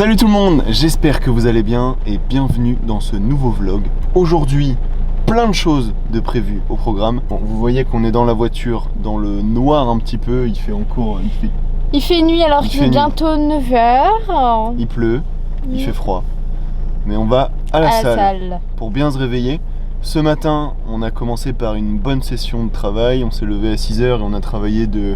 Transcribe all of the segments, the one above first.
Salut tout le monde, j'espère que vous allez bien et bienvenue dans ce nouveau vlog. Aujourd'hui, plein de choses de prévues au programme. Bon, vous voyez qu'on est dans la voiture, dans le noir un petit peu, il fait nuit alors qu'il est bientôt 9h. Il pleut, il fait froid. Mais on va à la salle pour bien se réveiller. Ce matin, on a commencé par une bonne session de travail. On s'est levé à 6h et on a travaillé de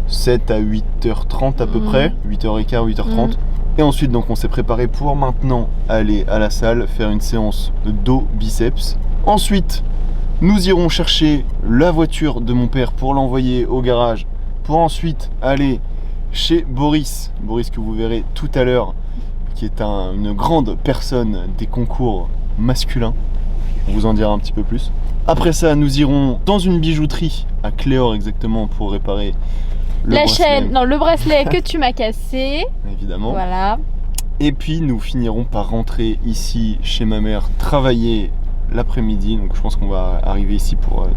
7 à 8h30 à peu près, 8h15, 8h30. Et ensuite, donc, on s'est préparé pour maintenant aller à la salle, faire une séance de dos biceps. Ensuite, nous irons chercher la voiture de mon père pour l'envoyer au garage, pour ensuite aller chez Boris que vous verrez tout à l'heure, qui est une grande personne des concours masculins. On vous en dira un petit peu plus. Après ça, nous irons dans une bijouterie à Cléor exactement pour réparer le bracelet que tu m'as cassé. Évidemment. Voilà. Et puis nous finirons par rentrer ici chez ma mère, travailler l'après-midi. Donc je pense qu'on va arriver ici pour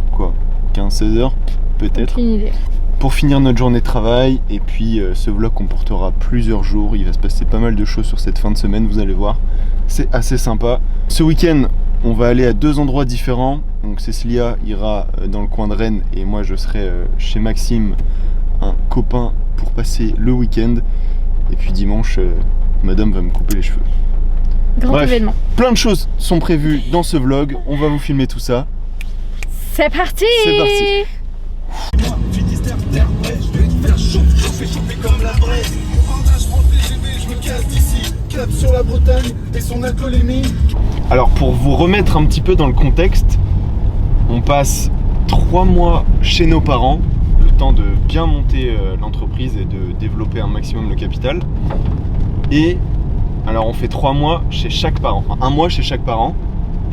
15-16 heures peut-être. Aucune idée. Pour finir notre journée de travail. Et puis ce vlog comportera plusieurs jours. Il va se passer pas mal de choses sur cette fin de semaine, vous allez voir. C'est assez sympa. Ce week-end, on va aller à 2 endroits différents. Donc Cécilia ira dans le coin de Rennes et moi je serai chez Maxime, un copain, pour passer le week-end. Et puis dimanche, madame va me couper les cheveux. Grand événement. Plein de choses sont prévues dans ce vlog. On va vous filmer tout ça. C'est parti. C'est parti. Alors pour vous remettre un petit peu dans le contexte, on passe 3 mois chez nos parents, le temps de bien monter l'entreprise et de développer un maximum le capital. Et alors on fait 3 mois chez chaque parent, enfin 1 mois chez chaque parent.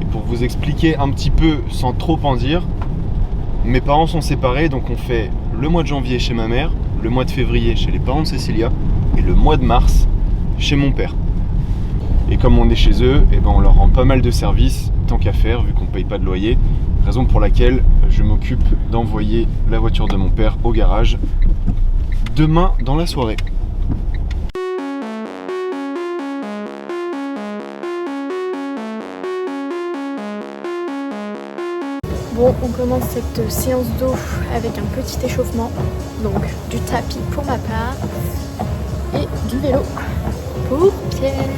Et pour vous expliquer un petit peu sans trop en dire, mes parents sont séparés, donc on fait le mois de janvier chez ma mère, le mois de février chez les parents de Cécilia et le mois de mars chez mon père. Et comme on est chez eux, on leur rend pas mal de services, tant qu'à faire, vu qu'on ne paye pas de loyer. Raison pour laquelle je m'occupe d'envoyer la voiture de mon père au garage demain dans la soirée. Bon, on commence cette séance d'eau avec un petit échauffement, donc du tapis pour ma part et du vélo pour Pierre.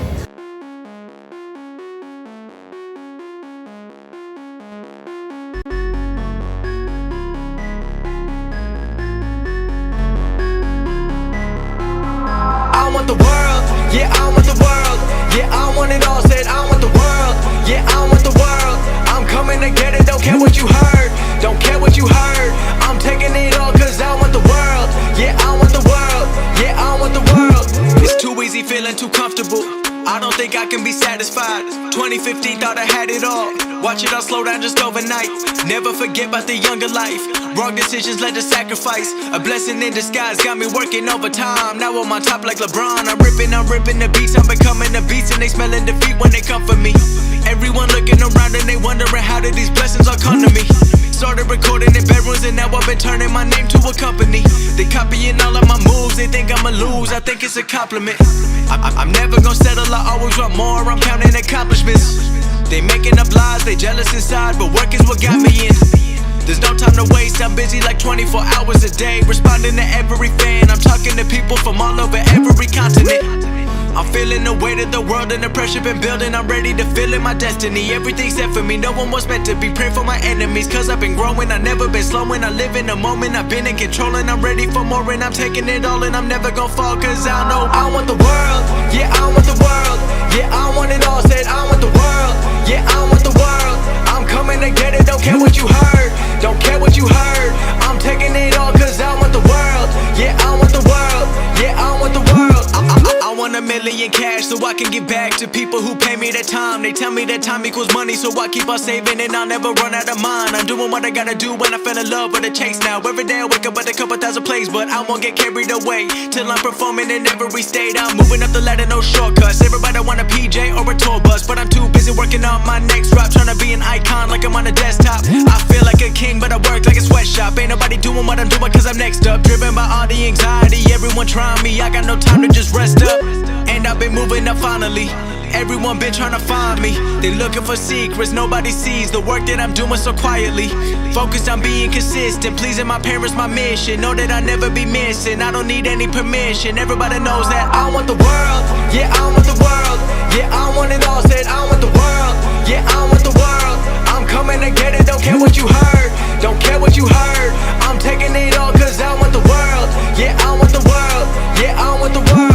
Feeling too comfortable, I don't think I can be satisfied. 2015 thought I had it all. Watch it all slow down just overnight. Never forget about the younger life. Wrong decisions led to sacrifice. A blessing in disguise got me working overtime. Now I'm on top like LeBron. I'm ripping the beats. I'm becoming the beats and they smelling defeat when they come for me. Everyone looking around and they wondering how did these blessings all come to me. Started recording in bedrooms and now I've been turning my name to a company. They copying all of my moves, they think I'ma lose, I think it's a compliment. I'm never gonna settle, I always want more, I'm counting accomplishments. They making up lies, they jealous inside, but work is what got me in. There's no time to waste, I'm busy like 24 hours a day, responding to every fan, I'm talking to people from all over every continent. I'm feeling the weight of the world and the pressure been building. I'm ready to feel in my destiny. Everything's set for me, no one was meant to be. Pray for my enemies, cause I've been growing. I've never been slowing, I live in the moment. I've been in control and I'm ready for more. And I'm taking it all and I'm never gonna fall. Cause I know I want the world, yeah I want the world. Yeah I want it all, said I want the world. Yeah I want the world, I'm coming to get it. Don't care what you heard, don't care what you heard. I'm taking it all cause I want the world. Yeah I want the world, yeah I want the world. I want $1 million cash so I can give back to people who pay me their time. They tell me that time equals money, so I keep on saving and I'll never run out of mine. I'm doing what I gotta do when I fell in love with a chase now. Every day I wake up with a couple thousand plays, but I won't get carried away till I'm performing in every state. I'm moving up the ladder, no shortcuts. Everybody want a PJ or a tour bus, but I'm too busy working on my next drop, trying to be an icon like I'm on a desktop. I feel like a king, but I work like a sweatshop. Ain't nobody doing what I'm doing cause I'm next up. Driven by all the anxiety, everyone trying me, I got no time to just rest up. And I've been moving up finally. Everyone been trying to find me. They looking for secrets nobody sees. The work that I'm doing so quietly. Focused on being consistent, pleasing my parents, my mission. Know that I'll never be missing. I don't need any permission. Everybody knows that I want the world. Yeah, I want the world. Yeah, I want it all. Said I want the world. Yeah, I want the world. I'm coming to get it. Don't care what you heard. Don't care what you heard. I'm taking it all 'cause I want the world. Yeah, I want the world. Yeah, I want the world.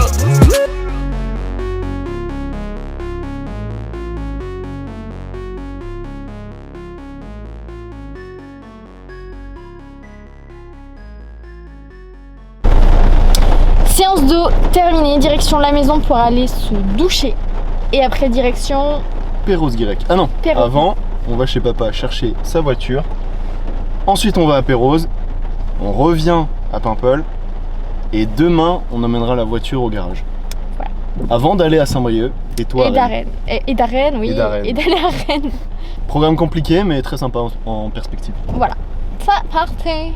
Séance d'eau terminée, direction la maison pour aller se doucher. Et après direction... Perros-Guirec. Ah non, Perros. Avant, on va chez papa chercher sa voiture. Ensuite, on va à Perros. On revient à Paimpol. Et demain, on emmènera la voiture au garage. Voilà. Avant d'aller à Saint-Brieuc. Et toi, Et d'Arène. Et d'Arène, oui. Et d'aller à Rennes. Programme compliqué, mais très sympa en perspective. Voilà. Ça partait.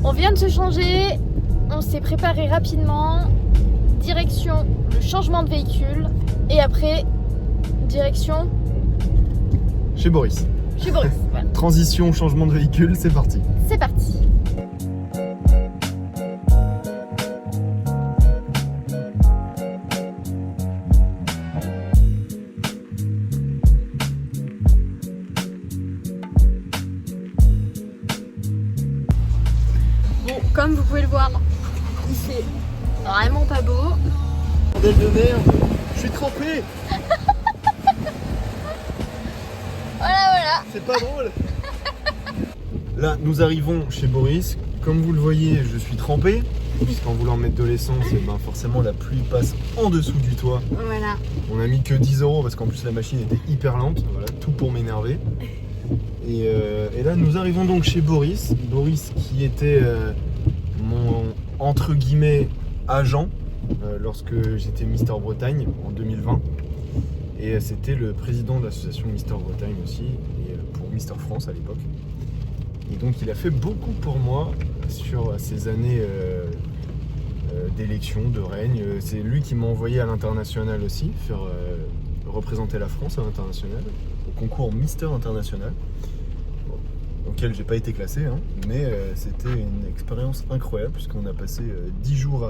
On vient de se changer, on s'est préparé rapidement, direction le changement de véhicule et après direction Chez Boris. chez Boris. Voilà. Transition, changement de véhicule, c'est parti. C'est parti. Bon, comme vous pouvez le voir, il fait vraiment pas beau. Bordel de merde, je suis trempé. Voilà. C'est pas drôle. Là, nous arrivons chez Boris. Comme vous le voyez, je suis trempé. Puisqu'en voulant mettre de l'essence, forcément la pluie passe en dessous du toit. Voilà. On a mis que 10 € parce qu'en plus la machine était hyper lente. Voilà, tout pour m'énerver. Et là, nous arrivons donc chez Boris. Boris qui était mon entre guillemets agent lorsque j'étais Mister Bretagne en 2020. Et c'était le président de l'association Mister Bretagne aussi, et pour Mister France à l'époque. Et donc il a fait beaucoup pour moi sur ces années d'élection, de règne. C'est lui qui m'a envoyé à l'international aussi, faire représenter la France à l'international, au concours Mister International, auquel j'ai pas été classé, hein, mais c'était une expérience incroyable puisqu'on a passé 10 jours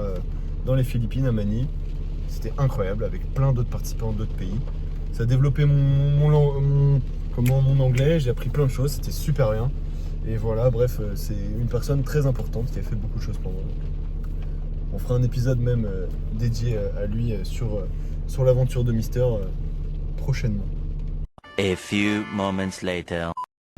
dans les Philippines, à Manille. C'était incroyable avec plein d'autres participants d'autres pays. Ça a développé mon anglais, j'ai appris plein de choses, c'était super bien. Et voilà, bref, c'est une personne très importante qui a fait beaucoup de choses pour moi. On fera un épisode même dédié à lui sur l'aventure de Mister prochainement. A few moments later.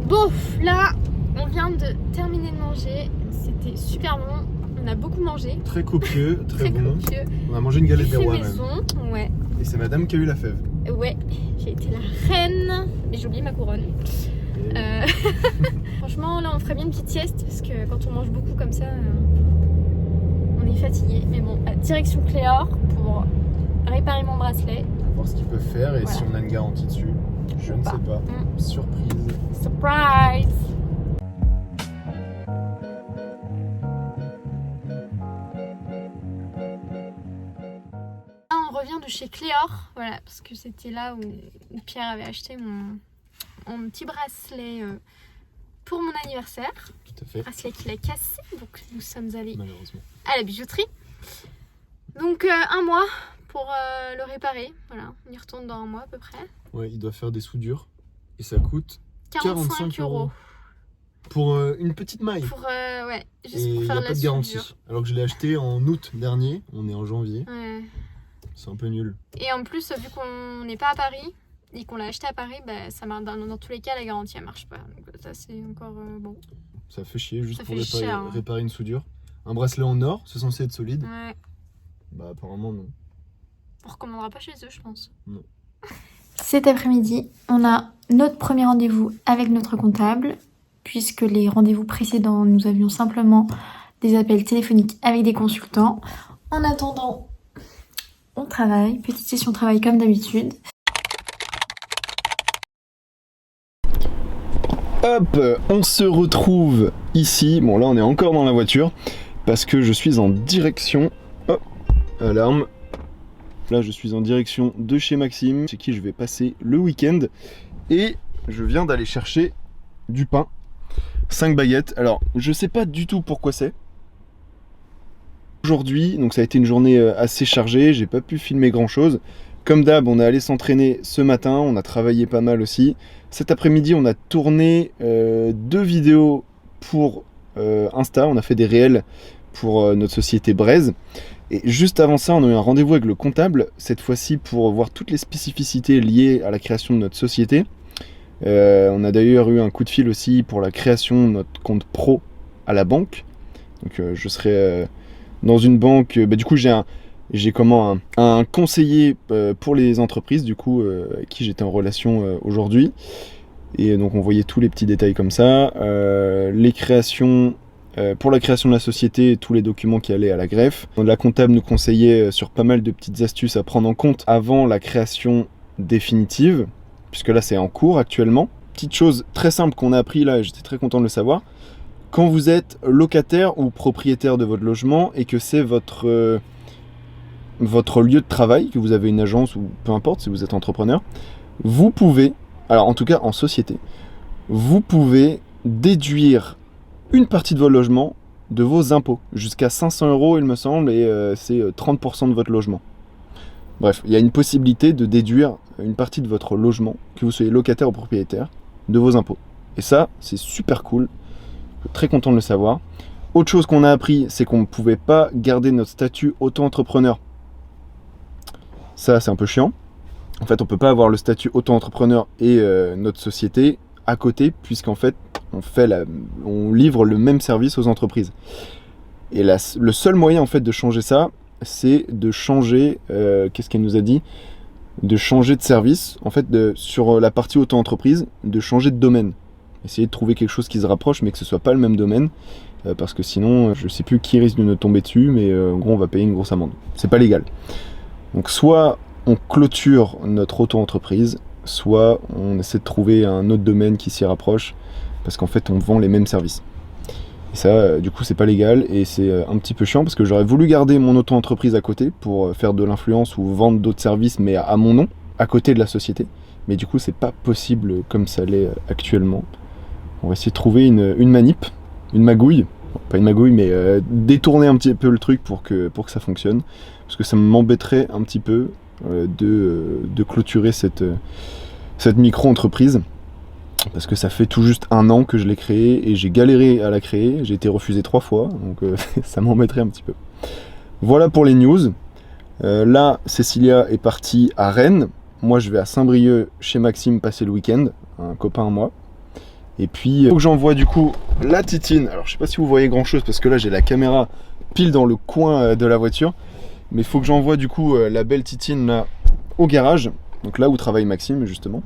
Bon, là, on vient de terminer de manger. C'était super bon. On a beaucoup mangé. Très copieux, très bon. Copieux. On a mangé une galette des Fait rois maison, même. ouais. Et c'est madame qui a eu la fève. Ouais, j'ai été la reine. Mais j'ai oublié ma couronne. Franchement, là, on ferait bien une petite sieste parce que quand on mange beaucoup comme ça, on est fatigué. Mais bon, direction Cléor pour réparer mon bracelet. On va voir ce qu'ils peuvent faire et Voilà. si on a une garantie dessus. Je ne sais pas. Surprise. Surprise! Ah, on revient de chez Cléor, voilà, parce que c'était là où Pierre avait acheté mon petit bracelet pour mon anniversaire. Tout à fait. Bracelet qu'il a cassé, donc nous sommes allés Malheureusement. à la bijouterie. Donc un mois pour le réparer, voilà, on y retourne dans un mois à peu près. Ouais, il doit faire des soudures et ça coûte 45 €. Pour une petite maille. Pour, ouais, juste Et pour il n'y faire a de pas la de garantie. soudure. Alors que je l'ai acheté en août dernier, on est en janvier. Ouais. C'est un peu nul. Et en plus, vu qu'on n'est pas à Paris et qu'on l'a acheté à Paris, bah, ça marche, dans tous les cas, la garantie elle marche pas. Donc ça, c'est encore bon. Ça fait chier juste Ça pour fait réparer, cher, hein. réparer une soudure. Un bracelet en or, c'est censé être solide. Ouais. Bah apparemment non. On recommandera pas chez eux, je pense. Non. Cet après-midi, on a notre premier rendez-vous avec notre comptable, puisque les rendez-vous précédents, nous avions simplement des appels téléphoniques avec des consultants. En attendant, on travaille, petite session travail comme d'habitude. Hop, on se retrouve ici. Bon là on est encore dans la voiture parce que je suis en direction... Oh, alarme. Là je suis en direction de chez Maxime, chez qui je vais passer le week-end. Et je viens d'aller chercher du pain. 5 baguettes. Alors je sais pas du tout pourquoi c'est. Aujourd'hui, donc ça a été une journée assez chargée, j'ai pas pu filmer grand chose. Comme d'hab, on est allé s'entraîner ce matin, on a travaillé pas mal aussi. Cet après-midi, on a tourné 2 vidéos pour Insta, on a fait des réels pour notre société Braise. Et juste avant ça, on a eu un rendez-vous avec le comptable, cette fois-ci pour voir toutes les spécificités liées à la création de notre société. On a d'ailleurs eu un coup de fil aussi pour la création de notre compte pro à la banque. Donc je serai dans une banque, du coup j'ai un conseiller pour les entreprises du coup avec qui j'étais en relation aujourd'hui. Et donc on voyait tous les petits détails comme ça, les créations, pour la création de la société, tous les documents qui allaient à la greffe. La comptable nous conseillait sur pas mal de petites astuces à prendre en compte avant la création définitive, puisque là c'est en cours actuellement. Petite chose très simple qu'on a appris là, et j'étais très content de le savoir. Quand vous êtes locataire ou propriétaire de votre logement et que c'est votre lieu de travail, que vous avez une agence ou peu importe si vous êtes entrepreneur, vous pouvez, alors en tout cas en société, vous pouvez déduire une partie de votre logement de vos impôts, jusqu'à 500 € il me semble, et c'est 30% de votre logement. Bref, il y a une possibilité de déduire une partie de votre logement, que vous soyez locataire ou propriétaire, de vos impôts. Et ça, c'est super cool, très content de le savoir. Autre chose qu'on a appris, c'est qu'on ne pouvait pas garder notre statut auto-entrepreneur. Ça, c'est un peu chiant. En fait, on ne peut pas avoir le statut auto-entrepreneur et notre société à côté, puisqu'en fait, on livre le même service aux entreprises. Et le seul moyen en fait de changer ça, c'est de changer, qu'est-ce qu'elle nous a dit ? De changer de service, en fait, sur la partie auto-entreprise, de changer de domaine. Essayer de trouver quelque chose qui se rapproche, mais que ce soit pas le même domaine, parce que sinon, je sais plus qui risque de nous tomber dessus, mais en gros, on va payer une grosse amende. C'est pas légal. Donc, soit on clôture notre auto-entreprise, soit on essaie de trouver un autre domaine qui s'y rapproche, parce qu'en fait, on vend les mêmes services. Et ça, du coup, c'est pas légal, et c'est un petit peu chiant, parce que j'aurais voulu garder mon auto-entreprise à côté pour faire de l'influence ou vendre d'autres services, mais à mon nom, à côté de la société. Mais du coup, c'est pas possible comme ça l'est actuellement. On va essayer de trouver une manip, une magouille, pas une magouille, mais détourner un petit peu le truc pour que ça fonctionne. Parce que ça m'embêterait un petit peu de clôturer cette micro-entreprise. Parce que ça fait tout juste 1 an que je l'ai créée et j'ai galéré à la créer. J'ai été refusé 3 fois, donc ça m'embêterait un petit peu. Voilà pour les news. Là, Cécilia est partie à Rennes. Moi, je vais à Saint-Brieuc chez Maxime passer le week-end, un copain à moi. Et puis, il faut que j'envoie du coup la Titine. Alors, je sais pas si vous voyez grand chose parce que là, j'ai la caméra pile dans le coin de la voiture. Mais il faut que j'envoie du coup la belle Titine là au garage. Donc là où travaille Maxime, justement.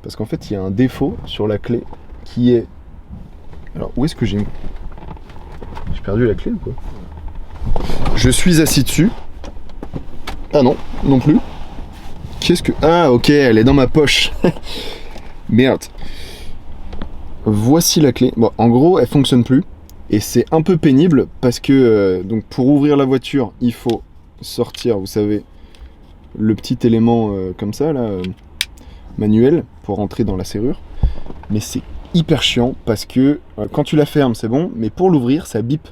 Parce qu'en fait, il y a un défaut sur la clé qui est... Alors, où est-ce que j'ai perdu la clé ou quoi ? Je suis assis dessus. Ah non, non plus. Qu'est-ce que... Ah, ok, elle est dans ma poche. Merde. Voici la clé. Bon, en gros, elle fonctionne plus. Et c'est un peu pénible parce que donc pour ouvrir la voiture, il faut sortir, vous savez, le petit élément comme ça, là, manuel, pour rentrer dans la serrure. Mais c'est hyper chiant parce que quand tu la fermes, c'est bon, mais pour l'ouvrir, ça bip.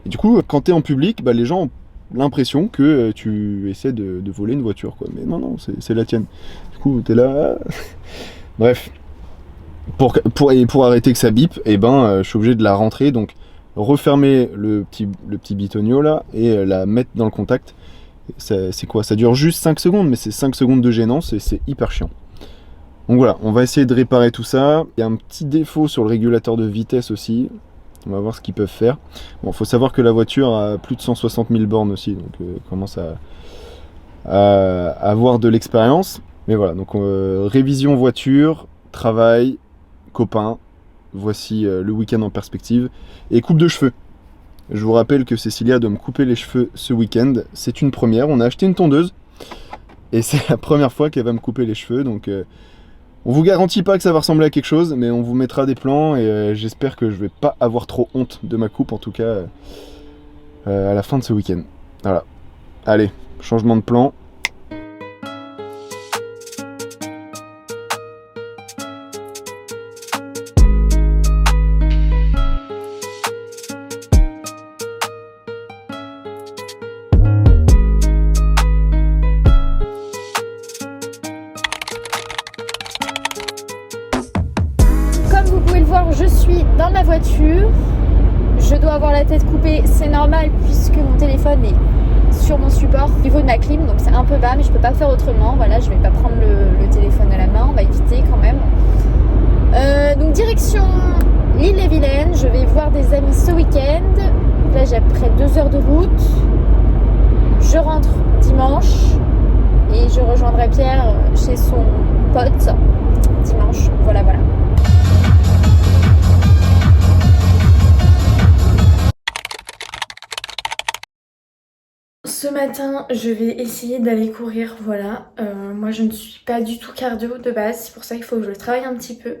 Et du coup, quand tu es en public, les gens ont l'impression que tu essaies de voler une voiture, quoi. Mais non, c'est la tienne. Du coup, tu es là... Bref. Pour arrêter que ça bip, je suis obligé de la rentrer, donc refermer le petit bitonio là et la mettre dans le contact. C'est quoi ? Ça dure juste 5 secondes, mais c'est 5 secondes de gênance et c'est hyper chiant. Donc voilà, on va essayer de réparer tout ça. Il y a un petit défaut sur le régulateur de vitesse aussi. On va voir ce qu'ils peuvent faire. Bon, faut savoir que la voiture a plus de 160 000 bornes aussi, donc commence à avoir de l'expérience. Mais voilà, donc révision voiture, travail, copain, voici le week-end en perspective, et coupe de cheveux. Je vous rappelle que Cécilia doit me couper les cheveux ce week-end, c'est une première, on a acheté une tondeuse, et c'est la première fois qu'elle va me couper les cheveux, donc On vous garantit pas que ça va ressembler à quelque chose, mais on vous mettra des plans et j'espère que je vais pas avoir trop honte de ma coupe, en tout cas à la fin de ce week-end. Voilà. Allez, changement de plan. Je suis dans ma voiture, je dois avoir la tête coupée, c'est normal puisque mon téléphone est sur mon support au niveau de ma clim, donc c'est un peu bas mais je peux pas faire autrement. Voilà, je vais pas prendre le téléphone à la main, on va éviter quand même. Donc direction l'Île-et-Vilaine, je vais voir des amis ce week-end. Là j'ai à peu près 2 heures de route, je rentre dimanche et je rejoindrai Pierre chez son pote dimanche. Voilà. Ce matin, je vais essayer d'aller courir, voilà. Moi, je ne suis pas du tout cardio de base, c'est pour ça qu'il faut que je travaille un petit peu.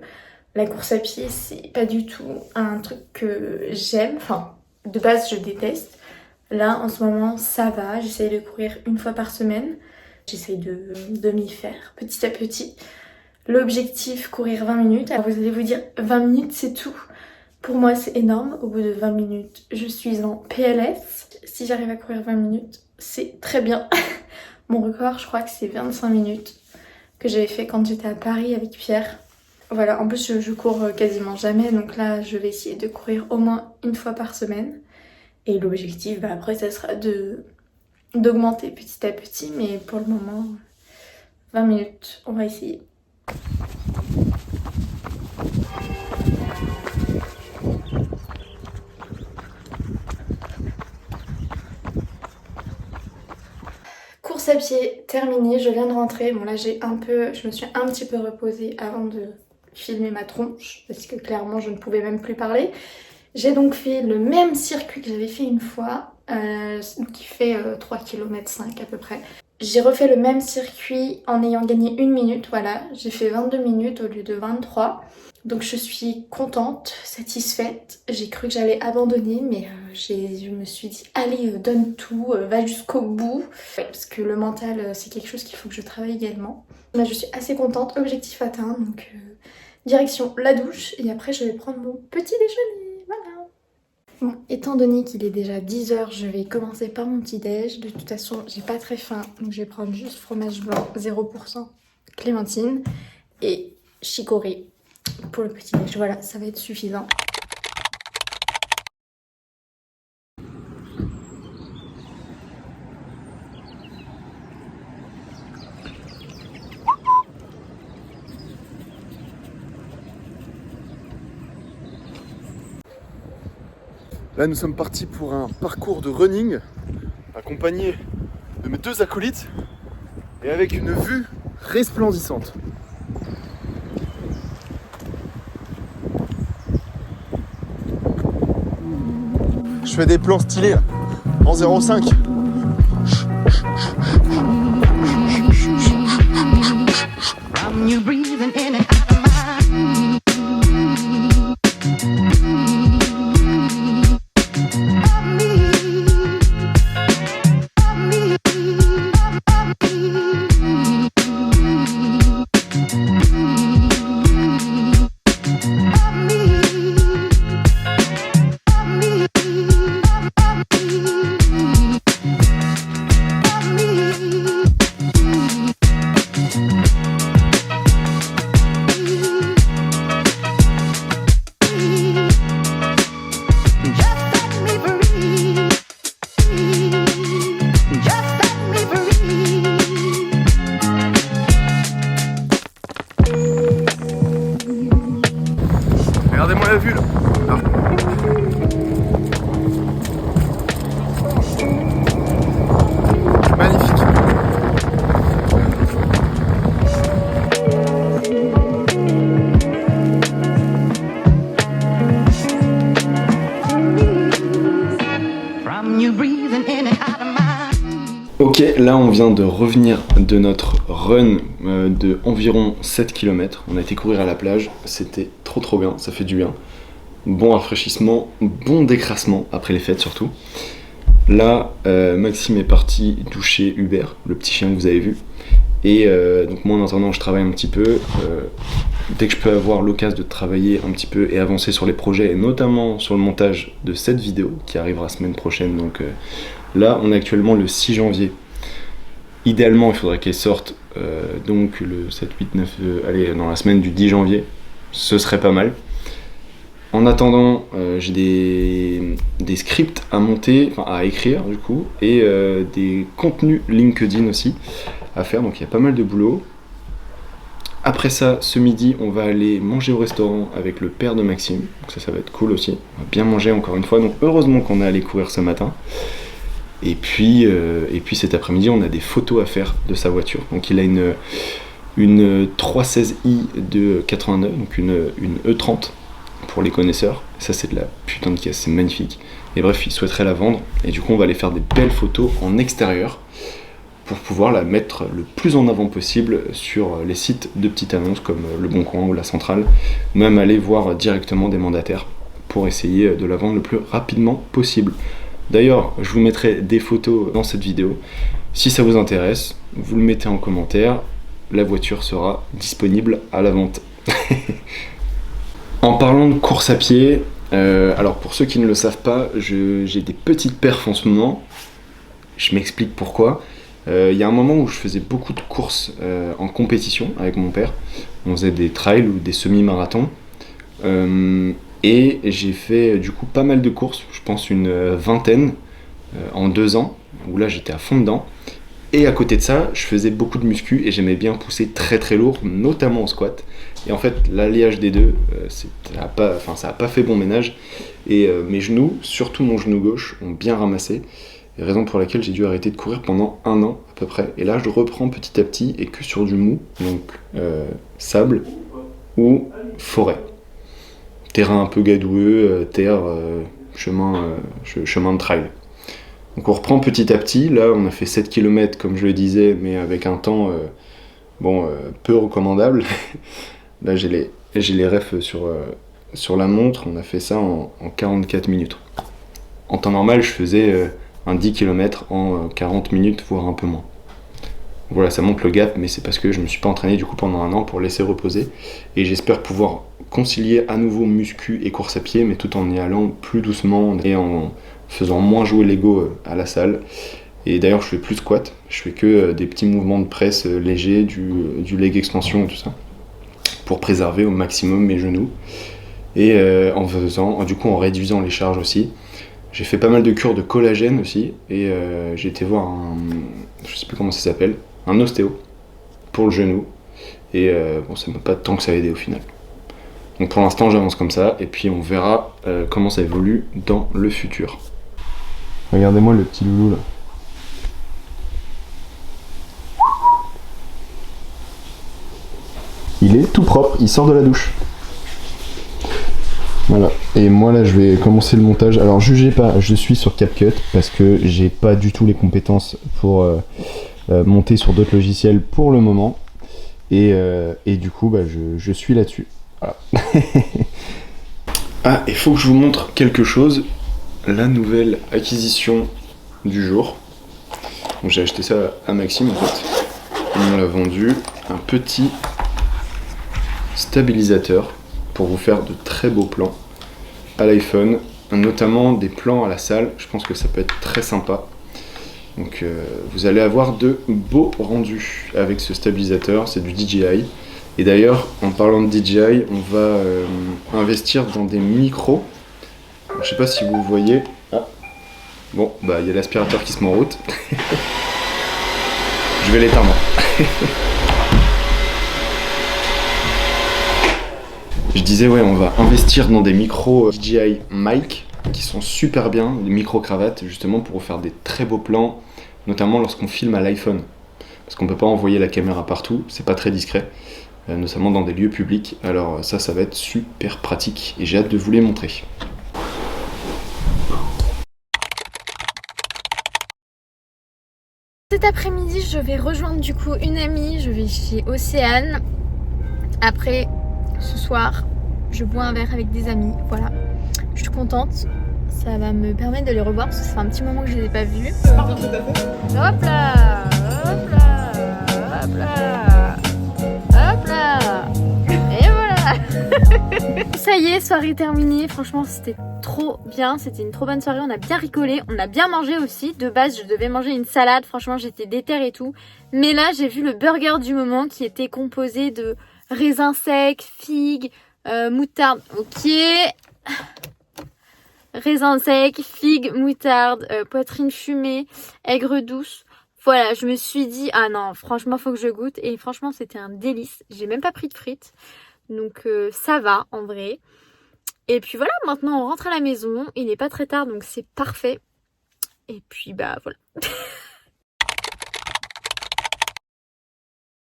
La course à pied, c'est pas du tout un truc que j'aime, enfin, de base, je déteste. Là, en ce moment, ça va, j'essaye de courir 1 fois par semaine. J'essaye de m'y faire petit à petit. L'objectif, courir 20 minutes. Alors, vous allez vous dire, 20 minutes, c'est tout. Pour moi, c'est énorme. Au bout de 20 minutes, je suis en PLS. Si j'arrive à courir 20 minutes, c'est très bien. Mon record, je crois que c'est 25 minutes que j'avais fait quand j'étais à Paris avec Pierre. Voilà, en plus, je cours quasiment jamais. Donc là, je vais essayer de courir au moins 1 fois par semaine. Et l'objectif, après, ça sera d'augmenter petit à petit. Mais pour le moment, 20 minutes, on va essayer. Course à pied terminée, je viens de rentrer. Bon là je me suis un petit peu reposée avant de filmer ma tronche parce que clairement je ne pouvais même plus parler. J'ai donc fait le même circuit que j'avais fait une fois, qui fait 3,5 km à peu près. J'ai refait le même circuit en ayant gagné 1 minute, voilà. J'ai fait 22 minutes au lieu de 23. Donc je suis contente, satisfaite. J'ai cru que j'allais abandonner, mais je me suis dit allez, donne tout, va jusqu'au bout. Ouais, parce que le mental, c'est quelque chose qu'il faut que je travaille également. Là, je suis assez contente, objectif atteint, donc direction la douche. Et après, je vais prendre mon petit déjeuner, voilà. Bon, étant donné qu'il est déjà 10 h, je vais commencer par mon petit déj. De toute façon, j'ai pas très faim, donc je vais prendre juste fromage blanc 0%, clémentine et chicorée. Pour le petit déj, voilà, ça va être suffisant. Là nous sommes partis pour un parcours de running accompagné de mes 2 acolytes et avec une vue resplendissante. Je fais des plans stylés là, en 0,5. Regardez-moi la vue là. Ah. Magnifique. Ok, Là on vient de revenir de notre run de environ 7 km. On a été courir à la plage, c'était trop bien, ça fait du bien. Bon rafraîchissement, bon décrassement après les fêtes surtout. Là Maxime est parti doucher Hubert, le petit chien que vous avez vu. Et donc moi en attendant je travaille un petit peu. Dès que je peux avoir l'occasion de travailler un petit peu et avancer sur les projets, et notamment sur le montage de cette vidéo qui arrivera semaine prochaine. Donc là on est actuellement le 6 janvier. Idéalement, il faudrait qu'elle sorte donc le 7, 8, 9, allez, dans la semaine du 10 janvier. Ce serait pas mal. En attendant, j'ai des scripts à monter, enfin à écrire du coup, et des contenus LinkedIn aussi à faire. Donc il y a pas mal de boulot. Après ça, ce midi, on va aller manger au restaurant avec le père de Maxime. Donc ça va être cool aussi. On va bien manger encore une fois. Donc heureusement qu'on est allé courir ce matin. Et puis cet après-midi, on a des photos à faire de sa voiture. Donc il a une 316i de 89, donc une E30 pour les connaisseurs. Ça c'est de la putain de caisse, c'est magnifique. Et bref, il souhaiterait la vendre. Et du coup, on va aller faire des belles photos en extérieur pour pouvoir la mettre le plus en avant possible sur les sites de petites annonces comme Le Bon Coin ou La Centrale. Ou même aller voir directement des mandataires pour essayer de la vendre le plus rapidement possible. D'ailleurs, je vous mettrai des photos dans cette vidéo. Si ça vous intéresse, vous le mettez en commentaire. La voiture sera disponible à la vente. En parlant de course à pied, alors pour ceux qui ne le savent pas, j'ai des petites perfs en ce moment. Je m'explique pourquoi. Il y a un moment où je faisais beaucoup de courses en compétition avec mon père. On faisait des trails ou des semi-marathons. Et j'ai fait du coup pas mal de courses, je pense une vingtaine en 2 ans, où là j'étais à fond dedans. Et à côté de ça, je faisais beaucoup de muscu et j'aimais bien pousser très lourd, notamment en squat. Et en fait, l'alliage des deux, ça a pas fait bon ménage. Et mes genoux, surtout mon genou gauche, ont bien ramassé. Et raison pour laquelle j'ai dû arrêter de courir pendant 1 an à peu près. Et là, je reprends petit à petit et que sur du mou, donc sable ou forêt. Terrain un peu gadoueux, terre, chemin de trail. Donc on reprend petit à petit. Là on a fait 7 km comme je le disais, mais avec un temps peu recommandable. Là j'ai les refs sur la montre, on a fait ça en 44 minutes. En temps normal je faisais un 10 km en 40 minutes, voire un peu moins. Voilà, ça monte le gap, mais c'est parce que je me suis pas entraîné du coup pendant 1 an pour laisser reposer. Et j'espère pouvoir concilier à nouveau muscu et course à pied, mais tout en y allant plus doucement et en faisant moins jouer l'ego à la salle. Et d'ailleurs, je fais plus de squat, je fais que des petits mouvements de presse légers, du leg extension et tout ça, pour préserver au maximum mes genoux. Et en réduisant les charges aussi. J'ai fait pas mal de cures de collagène aussi, et j'ai été voir je sais plus comment ça s'appelle, un ostéo pour le genou. Et ça m'a pas tant que ça a aidé au final. Donc pour l'instant j'avance comme ça, et puis on verra comment ça évolue dans le futur. Regardez-moi le petit loulou là. Il est tout propre, il sort de la douche. Voilà, et moi là je vais commencer le montage. Alors jugez pas, je suis sur CapCut parce que j'ai pas du tout les compétences pour monter sur d'autres logiciels pour le moment. Et du coup je suis là-dessus. Voilà. Ah, il faut que je vous montre quelque chose. La nouvelle acquisition du jour. Donc, j'ai acheté ça à Maxime en fait. On me l'a vendu. Un petit stabilisateur pour vous faire de très beaux plans à l'iPhone, notamment des plans à la salle. Je pense que ça peut être très sympa. Donc vous allez avoir de beaux rendus avec ce stabilisateur, c'est du DJI. Et d'ailleurs, en parlant de DJI, on va investir dans des micros. Alors, je sais pas si vous voyez. Ah. Bon, il y a l'aspirateur qui se met en route. Je vais l'éteindre. Je disais, ouais, on va investir dans des micros DJI Mic qui sont super bien, des micro-cravates, justement pour faire des très beaux plans, notamment lorsqu'on filme à l'iPhone. Parce qu'on peut pas envoyer la caméra partout, c'est pas très discret, notamment dans des lieux publics. Alors ça va être super pratique et j'ai hâte de vous les montrer. Cet après-midi, je vais rejoindre du coup une amie, je vais chez Océane. Après, ce soir, je bois un verre avec des amis, voilà. Je suis contente, ça va me permettre de les revoir parce que ça fait un petit moment que je les ai pas vus. Hop là, hop là, hop là, hop là, et voilà. Ça y est, soirée terminée, franchement c'était trop bien, c'était une trop bonne soirée, on a bien rigolé, on a bien mangé aussi. De base je devais manger une salade, franchement j'étais déter et tout. Mais là j'ai vu le burger du moment qui était composé de raisins secs, figues, moutarde, ok. Raisins secs, figues, moutarde, poitrine fumée, aigre douce. Voilà, je me suis dit, ah non, franchement faut que je goûte. Et franchement c'était un délice, j'ai même pas pris de frites. Donc ça va en vrai. Et puis voilà, maintenant on rentre à la maison, il n'est pas très tard donc c'est parfait. Et puis bah voilà.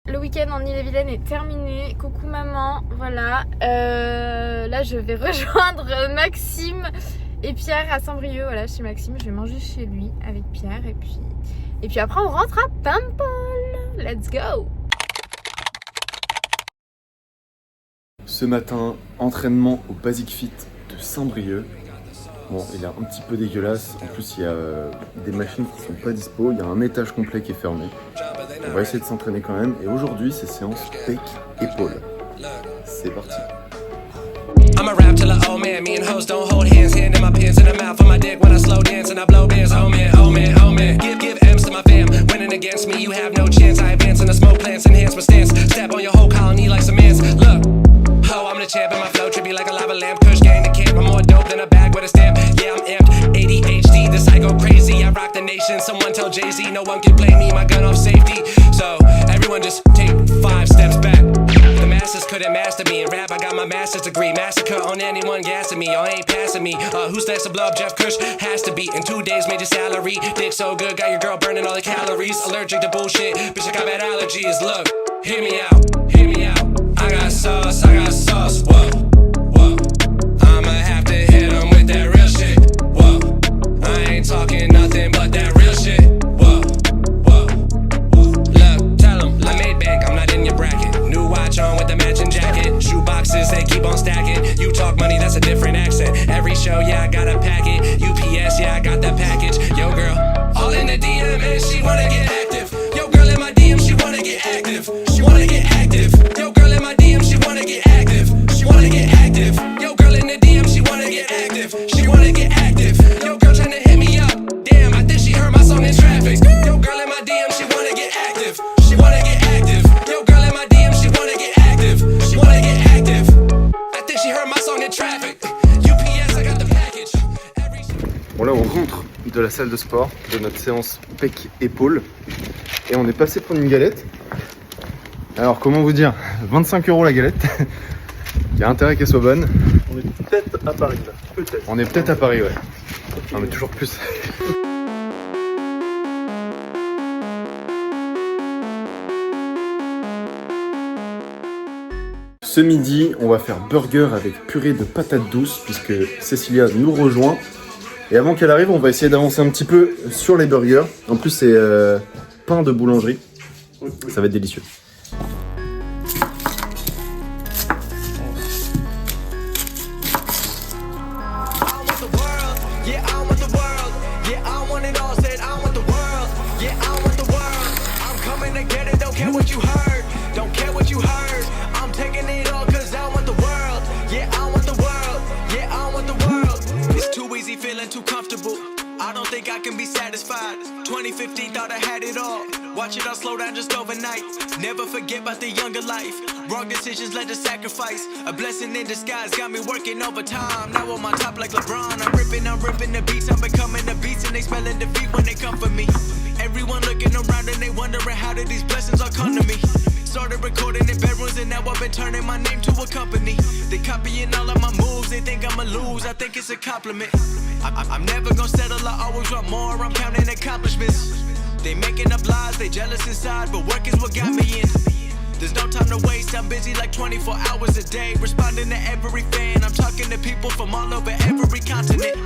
Le week-end en Ille-et-Vilaine est terminé, coucou maman, voilà. Là je vais rejoindre Maxime et Pierre à Saint-Brieuc, voilà chez Maxime, je vais manger chez lui avec Pierre et puis après on rentre à Paimpol, let's go. Ce matin, entraînement au Basic Fit de Saint-Brieuc. Bon, il est un petit peu dégueulasse. En plus, il y a des machines qui sont pas dispo. Il y a un étage complet qui est fermé. On va essayer de s'entraîner quand même. Et aujourd'hui, c'est séance pec épaule. C'est parti. I'm a rap till a old man, me and hoes don't hold hands. Hand in my pants in the mouth for my dick when I slow dance and I blow bands. Oh man, oh man, oh man. Give M's to my fam. Winning against me, you have no chance. I advance in the smoke plants, enhance my stance. Step on your whole colony like some ants. Look, ho, I'm the champ and my flow trippy like a lava lamp. Kush gang the camp, I'm more dope than a bag with a stamp. Yeah, I'm amped, ADHD, this I go crazy. I rock the nation, someone tell Jay-Z. No one can blame me, my gun off safety. So, everyone just take 5 steps back. The masses couldn't master me. In rap, I got my master's degree. Massacre on anyone gassing me, or ain't passing me. Who's next to blow up Jeff Kush? Has to be. In 2 days, made your salary. Dick so good, got your girl burning all the calories. Allergic to bullshit, bitch, I got bad allergies. Look, hear me out, hear me out. I got sauce, whoa, whoa. I'ma have to hit 'em with that real shit, whoa. I ain't talking nothing but that real shit, whoa, whoa. Look, tell 'em, I made bank, I'm not in your bracket. New watch on with the matching jacket. Shoe boxes, they keep on stacking. You talk money, that's a different accent. Every show, yeah, I got a packet. UPS, yeah, I got that package. Yo, girl, all in the DM and she wanna get active. Yo, girl, in my DM, she wanna get active. She wanna get active. Yo, girl, in my DM, she wanna get active. She wanna get active. Yo, girl, in the DM, she wanna get active. She wanna get active. Yo, girl, tryna hit me up. Damn, I think she heard my song in traffic. Yo, girl, in my DM, she wanna get active. She wanna get active. Yo, girl, in my DM, she wanna get active. She wanna get active. I think she heard my song in traffic. UPS, I got the package. Bon là on rentre de la salle de sport, de notre séance pec épaule. Et on est passé prendre une galette. Alors comment vous dire, 25 € la galette. Il y a intérêt qu'elle soit bonne. On est peut-être à Paris là, peut-être. On est peut-être à Paris, ouais. Non mais toujours plus. Ce midi, on va faire burger avec purée de patates douces puisque Cécilia nous rejoint. Et avant qu'elle arrive, on va essayer d'avancer un petit peu sur les burgers. En plus, c'est pain de boulangerie. Ça va être délicieux. I don't think I can be satisfied. 2015 thought I had it all. Watch it all slow down just overnight. Never forget about the younger life. Wrong decisions led to sacrifice. A blessing in disguise got me working overtime. Now on my top like LeBron. I'm ripping the beats. I'm becoming the beats and they smelling defeat when they come for me. Everyone looking around and they wondering how did these blessings all come to me. Started recording in bedrooms and now I've been turning my name to a company. They copying all of my moves, they think I'ma lose, I think it's a compliment. I'm never gonna settle, I always want more, I'm counting accomplishments. They making up lies, they jealous inside, but work is what got me in. There's no time to waste, I'm busy like 24 hours a day. Responding to every fan, I'm talking to people from all over every continent.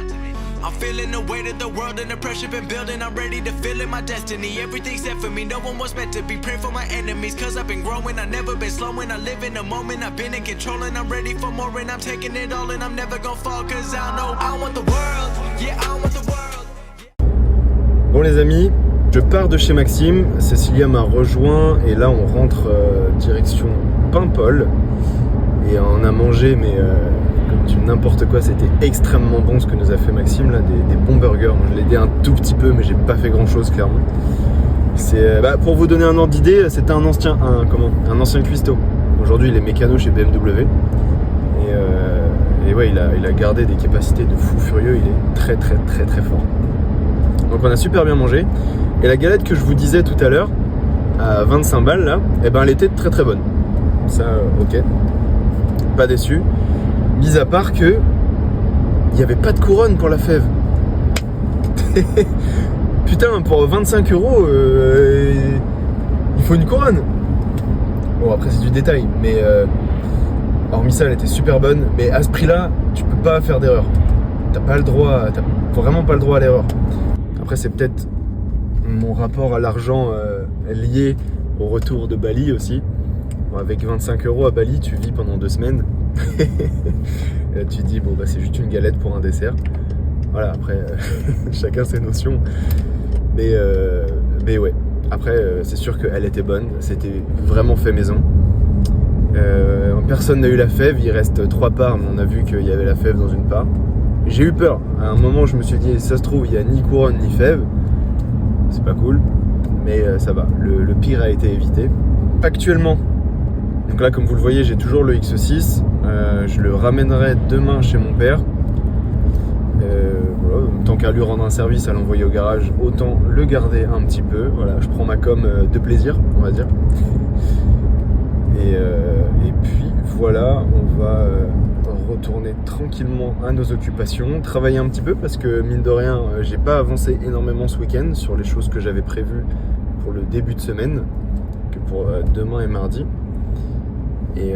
I'm feeling the weight of the world and the pressure been building. I'm ready to feel it, my destiny. Everything's set for me, no one was meant to be. Pray for my enemies, cause I've been growing. I've never been slowing, I live in the moment. I've been in control and I'm ready for more. And I'm taking it all and I'm never gonna fall. Cause I know I want the world, yeah I want the world. Bon les amis, je pars de chez Maxime, Cécilia m'a rejoint et là on rentre direction Paimpol. Et on a mangé mais comme du n'importe quoi, c'était extrêmement bon ce que nous a fait Maxime là, des bons burgers. Moi je l'ai aidé un tout petit peu mais j'ai pas fait grand chose clairement. C'est pour vous donner un ordre d'idée, c'était un ancien cuistot. Aujourd'hui il est mécano chez BMW et ouais il a gardé des capacités de fou furieux, il est très très très très fort. Donc on a super bien mangé et la galette que je vous disais tout à l'heure à 25 balles là, eh ben elle était très très bonne. Ça ok. Pas déçu, mis à part que il n'y avait pas de couronne pour la fève. Putain, pour 25 €, il faut une couronne. Bon après c'est du détail, mais hormis ça elle était super bonne, mais à ce prix là tu peux pas faire d'erreur. T'as vraiment pas le droit à l'erreur. Après c'est peut-être mon rapport à l'argent lié au retour de Bali aussi. Avec 25 € à Bali, tu vis pendant 2 semaines. Et là, tu te dis, bon, bah, c'est juste une galette pour un dessert. Voilà, après, chacun ses notions. Mais ouais, après, c'est sûr qu'elle était bonne. C'était vraiment fait maison. Personne n'a eu la fève. Il reste 3 parts, mais on a vu qu'il y avait la fève dans une part. J'ai eu peur. À un moment, je me suis dit, si ça se trouve, il n'y a ni couronne ni fève. C'est pas cool. Mais ça va. Le pire a été évité. Actuellement, donc là, comme vous le voyez, j'ai toujours le X6. Je le ramènerai demain chez mon père. Voilà, tant qu'à lui rendre un service, à l'envoyer au garage, autant le garder un petit peu. Voilà, je prends ma com de plaisir, on va dire. Et puis voilà, on va retourner tranquillement à nos occupations, travailler un petit peu parce que mine de rien, j'ai pas avancé énormément ce week-end sur les choses que j'avais prévues pour le début de semaine, que pour demain et mardi. Et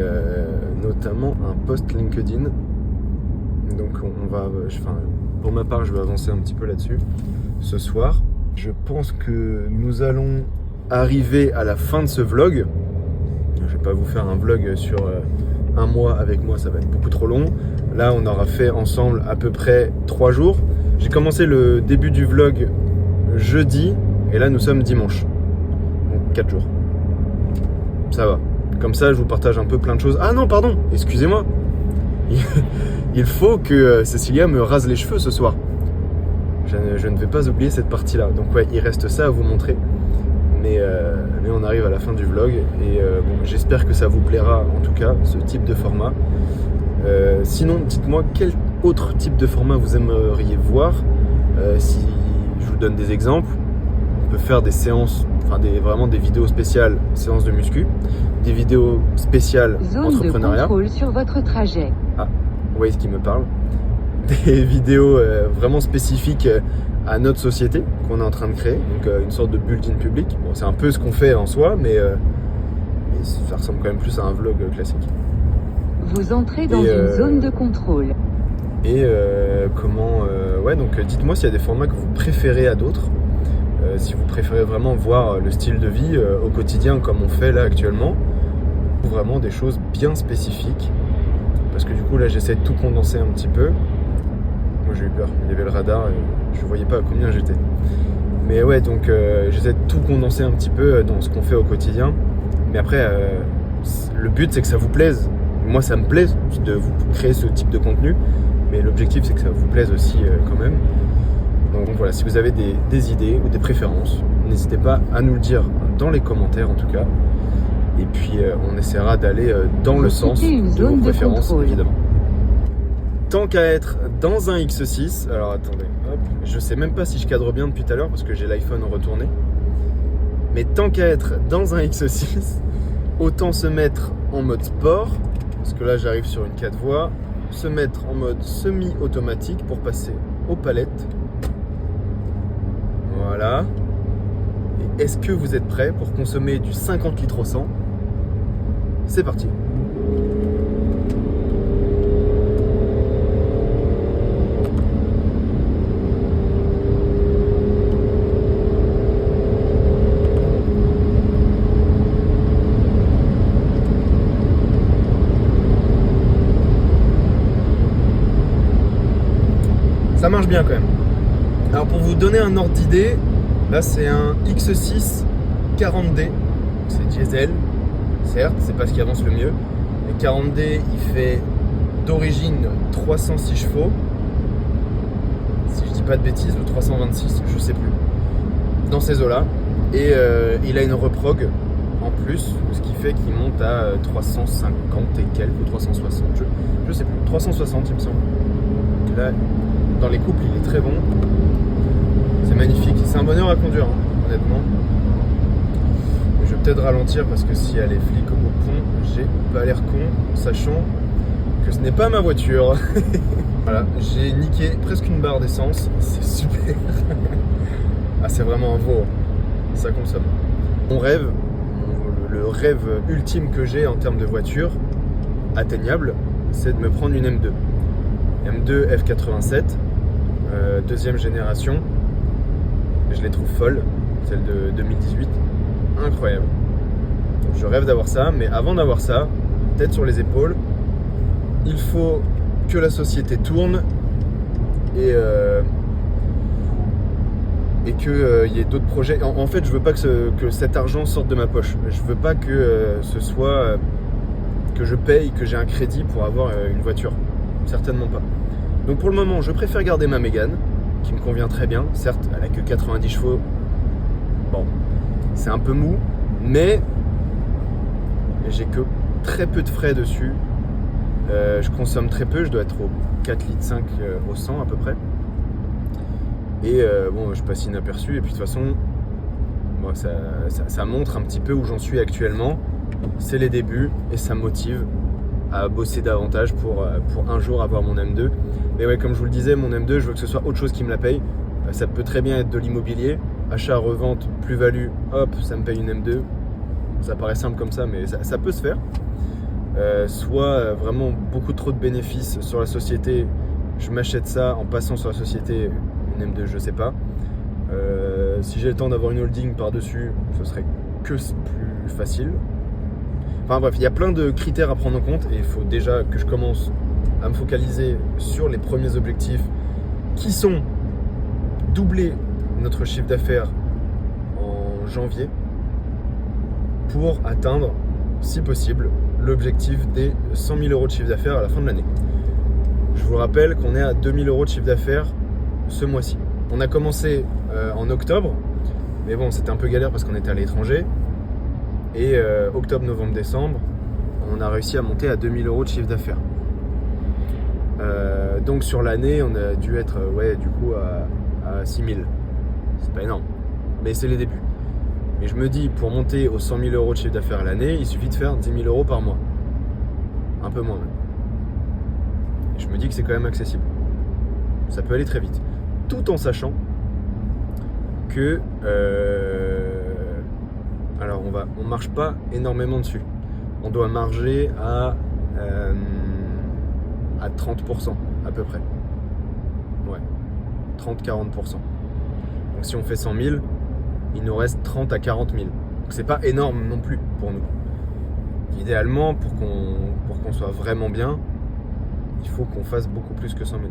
notamment un post LinkedIn. Donc pour ma part je vais avancer un petit peu là-dessus ce soir. Je pense que nous allons arriver à la fin de ce vlog. Je vais pas vous faire un vlog sur un mois avec moi, ça va être beaucoup trop long. Là on aura fait ensemble à peu près 3 jours. J'ai commencé le début du vlog jeudi et là nous sommes dimanche. Donc 4 jours. Ça va. Comme ça, je vous partage un peu plein de choses. Ah non, pardon, excusez-moi. Il faut que Cécilia me rase les cheveux ce soir. Je ne vais pas oublier cette partie-là. Donc ouais, il reste ça à vous montrer. Mais on arrive à la fin du vlog. Et bon, j'espère que ça vous plaira, en tout cas, ce type de format. Sinon, dites-moi quel autre type de format vous aimeriez voir. Si je vous donne des exemples, on peut faire des séances, vraiment des vidéos spéciales séances de muscu, des vidéos spéciales zone entrepreneuriat. De contrôle sur votre trajet. Ah, ouais, ce qui me parle. Des vidéos vraiment spécifiques à notre société qu'on est en train de créer, donc une sorte de build-in public. Bon, c'est un peu ce qu'on fait en soi, mais ça ressemble quand même plus à un vlog classique. Vous entrez dans une zone de contrôle. Et ouais, donc dites-moi s'il y a des formats que vous préférez à d'autres. Si vous préférez vraiment voir le style de vie au quotidien comme on fait là actuellement, ou vraiment des choses bien spécifiques, parce que du coup là j'essaie de tout condenser un petit peu. Moi j'ai eu peur, il y avait le radar et je voyais pas à combien j'étais. Mais ouais, donc j'essaie de tout condenser un petit peu dans ce qu'on fait au quotidien. Mais après, le but c'est que ça vous plaise. Moi ça me plaît de vous créer ce type de contenu, mais l'objectif c'est que ça vous plaise aussi quand même. Donc voilà, si vous avez des idées ou des préférences, n'hésitez pas à nous le dire dans les commentaires en tout cas. Et puis on essaiera d'aller dans le sens de vos préférences évidemment. Tant qu'à être dans un X6, alors attendez, hop, je sais même pas si je cadre bien depuis tout à l'heure parce que j'ai l'iPhone retourné. Mais tant qu'à être dans un X6, autant se mettre en mode sport, parce que là j'arrive sur une 4 voies, se mettre en mode semi-automatique pour passer aux palettes. Voilà. Et est-ce que vous êtes prêts pour consommer du 50 litres au 100 ? C'est parti. ça marche bien quand même. Alors pour vous donner un ordre d'idée, là c'est un X6 40D, c'est diesel, certes, c'est pas ce qui avance le mieux. Le 40D il fait d'origine 306 chevaux, si je dis pas de bêtises, ou 326, je sais plus, dans ces eaux là. Et il a une reprog en plus, ce qui fait qu'il monte à 350 et quelques, ou 360, je sais plus, 360 il me semble. Là, dans les couples, il est très bon. C'est magnifique. C'est un bonheur à conduire, hein, honnêtement. Je vais peut-être ralentir parce que s'il y a les flics au pont, j'ai pas l'air con, sachant que ce n'est pas ma voiture. Voilà, j'ai niqué presque une barre d'essence. C'est super. Ah, c'est vraiment un veau. Ça consomme. Mon rêve, le rêve ultime que j'ai en termes de voiture, atteignable, c'est de me prendre une M2. M2 F87, deuxième génération. Je les trouve folles, celle de 2018, incroyable. Je rêve d'avoir ça, mais avant d'avoir ça, tête sur les épaules, il faut que la société tourne et qu'il y ait d'autres projets. En fait, je veux pas que cet argent sorte de ma poche. Je veux pas que ce soit que je paye, que j'ai un crédit pour avoir une voiture. Certainement pas. Donc pour le moment, je préfère garder ma Mégane, qui me convient très bien. Certes, elle a que 90 chevaux. Bon, c'est un peu mou, mais j'ai que très peu de frais dessus. Je consomme très peu, je dois être au 4,5 litres au 100 à peu près. Et bon, je passe inaperçu. Et puis de toute façon, bon, ça montre un petit peu où j'en suis actuellement. C'est les débuts et ça me motive à bosser davantage pour un jour avoir mon M2. Mais ouais, comme je vous le disais, mon M2, je veux que ce soit autre chose qui me la paye. Ça peut très bien être de l'immobilier, achat, revente, plus-value, hop, ça me paye une M2. Ça paraît simple comme ça, mais ça peut se faire. Soit vraiment beaucoup trop de bénéfices sur la société, je m'achète ça en passant sur la société, une M2, je sais pas. Si j'ai le temps d'avoir une holding par-dessus, ce serait que plus facile. Enfin bref, il y a plein de critères à prendre en compte et il faut déjà que je commence à me focaliser sur les premiers objectifs qui sont doubler notre chiffre d'affaires en janvier pour atteindre, si possible, l'objectif des 100 000 € de chiffre d'affaires à la fin de l'année. Je vous rappelle qu'on est à 2 000 € de chiffre d'affaires ce mois-ci. On a commencé en octobre, mais bon, c'était un peu galère parce qu'on était à l'étranger. Et octobre, novembre, décembre, on a réussi à monter à 2 000 € de chiffre d'affaires. Donc sur l'année, on a dû être du coup à 6 000. C'est pas énorme, mais c'est les débuts. Et je me dis, pour monter aux 100 000 € de chiffre d'affaires à l'année, il suffit de faire 10 000 € par mois. Un peu moins même. Et je me dis que c'est quand même accessible. Ça peut aller très vite. Tout en sachant que... alors on marche pas énormément dessus. On doit marger à 30% à peu près. Ouais, 30-40%. Donc si on fait 100 000, il nous reste 30 à 40 000. Donc c'est pas énorme non plus pour nous. Idéalement, pour qu'on soit vraiment bien, il faut qu'on fasse beaucoup plus que 100 000.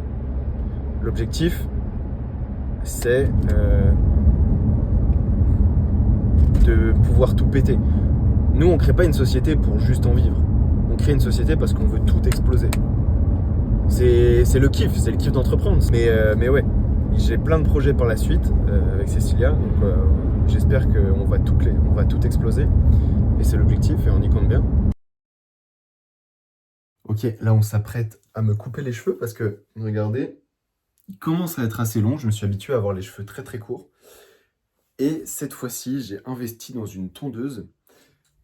L'objectif, c'est de pouvoir tout péter. Nous, on crée pas une société pour juste en vivre. On crée une société parce qu'on veut tout exploser. C'est le kiff d'entreprendre. Mais ouais, j'ai plein de projets par la suite avec Cécilia. Donc j'espère qu'on va tout exploser. Et c'est l'objectif et on y compte bien. Ok, là on s'apprête à me couper les cheveux parce que, regardez, il commence à être assez long. Je me suis habitué à avoir les cheveux très très courts. Et cette fois-ci, j'ai investi dans une tondeuse.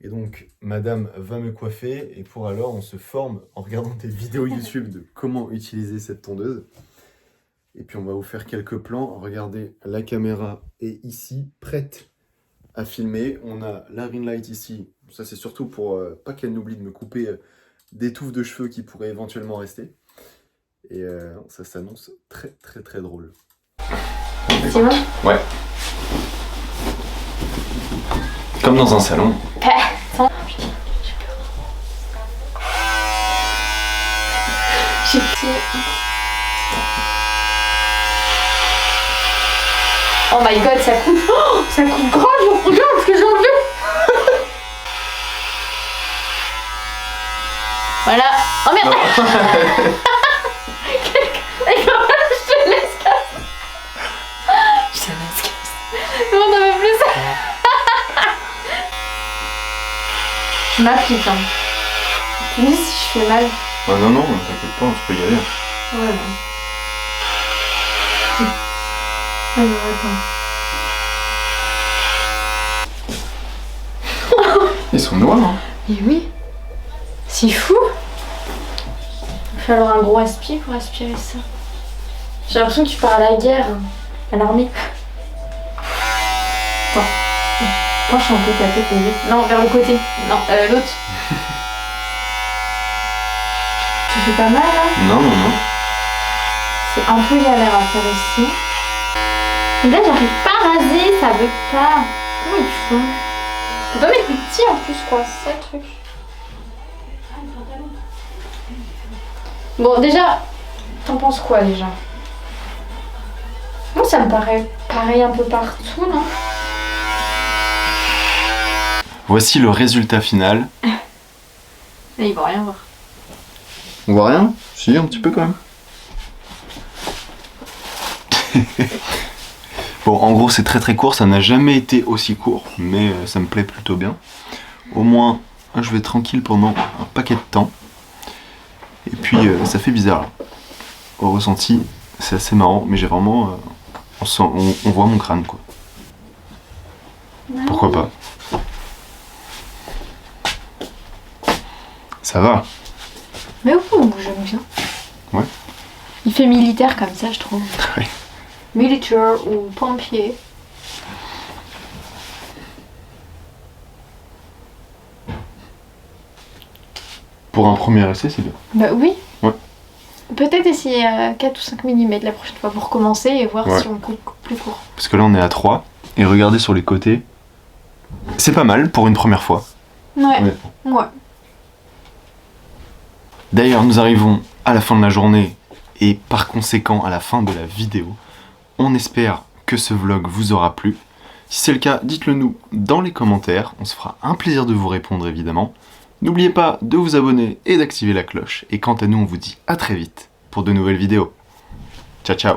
Et donc, madame va me coiffer. Et pour alors, on se forme en regardant des vidéos YouTube de comment utiliser cette tondeuse. Et puis, on va vous faire quelques plans. Regardez, la caméra est ici, prête à filmer. On a la ring light ici. Ça, c'est surtout pour pas qu'elle n'oublie de me couper des touffes de cheveux qui pourraient éventuellement rester. Et ça s'annonce très, très, très drôle. C'est bon ? Ouais. Comme dans un salon. J'ai peur. Oh my god, ça coupe. Oh, ça coupe grave, regarde ce que j'ai enlevé. Voilà. Oh merde. Je te laisse casser. Je te laisse casser. Non, on n'avait plus ça. Je m'applique. Hein. Tu me dis si je fais mal. Ah non, non, t'inquiète pas, tu peux y aller. Ouais. Alors attends. Ils sont noirs, hein. Mais oui. C'est fou. Il va falloir un gros aspi pour aspirer ça. J'ai l'impression que tu pars à la guerre, à l'armée. Attends. Penche un peu ta tête, bébé. Non, vers le côté. Non, l'autre. Tu fais pas mal là? Non, non, non. C'est un peu galère à faire ici. Et là, j'arrive pas à raser, ça veut pas. Comment ils font? Faut pas mettre plus petit en plus, quoi. C'est ça le truc. Bon, déjà, t'en penses quoi déjà? Moi, ça me paraît pareil un peu partout, non? Voici le résultat final. Et ils vont rien voir. On voit rien? Si, un petit peu quand même. Bon, en gros, c'est très très court, ça n'a jamais été aussi court, mais ça me plaît plutôt bien. Au moins, je vais être tranquille pendant un paquet de temps. Et puis, ça fait bizarre. Là. Au ressenti, c'est assez marrant, mais j'ai vraiment... on voit mon crâne, quoi. Pourquoi pas? Ça va. Mais oui, j'aime bien. Ouais. Il fait militaire comme ça, je trouve. Ouais. Militaire ou pompier. Pour un premier essai, c'est bien. Bah oui. Ouais. Peut-être essayer à 4 ou 5 mm la prochaine fois pour commencer et voir ouais. si on coupe plus court. Parce que là, on est à 3. Et regardez sur les côtés. C'est pas mal pour une première fois. Ouais. Ouais. D'ailleurs, nous arrivons à la fin de la journée et par conséquent à la fin de la vidéo. On espère que ce vlog vous aura plu. Si c'est le cas, dites-le nous dans les commentaires. On se fera un plaisir de vous répondre évidemment. N'oubliez pas de vous abonner et d'activer la cloche. Et quant à nous, on vous dit à très vite pour de nouvelles vidéos. Ciao, ciao!